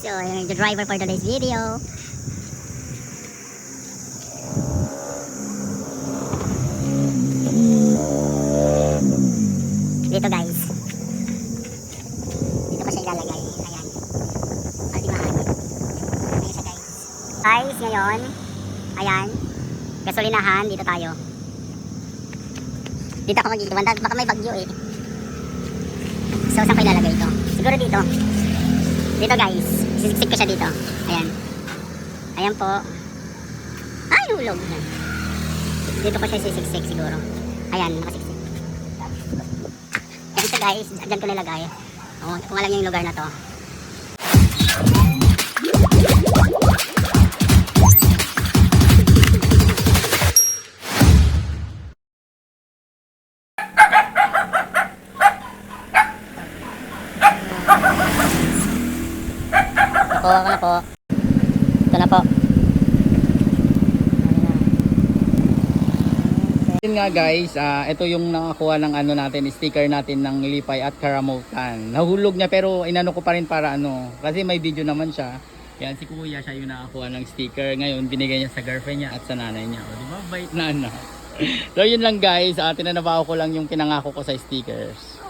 So, yung the driver for today's video. Dito guys. Dito ko siya ilalagay. Ayan. Pati mahangin. Ayan siya guys. Guys, ngayon. Ayan. Gasolinahan. Dito tayo. Dito ako mag-iwan. Baka may bagyo eh. So, saan ko ilalagay ito? Siguro dito. Dito guys. Sisiksik ko siya dito. Ayan. Ayan po. Ay, hulog. Dito ko siya sisiksik siguro. Ayan, nakasiksik. Ayan siya guys. Diyan ko nilagay. O, kung alam niyo yung lugar na to. Ako na po. Ito na po. Yun nga guys, ito yung nakakuha ng ano natin, sticker natin ng Lipay at Karamotan. Nahulog niya pero inano ko pa rin para ano, kasi may video naman siya. Yan si kuya, siya yung nakakuha ng sticker. Ngayon binigay niya sa girlfriend niya at sa nanay niya. O, diba? Bait na anak. So yun lang guys, tinanabaho ko lang yung pinangako ko sa stickers.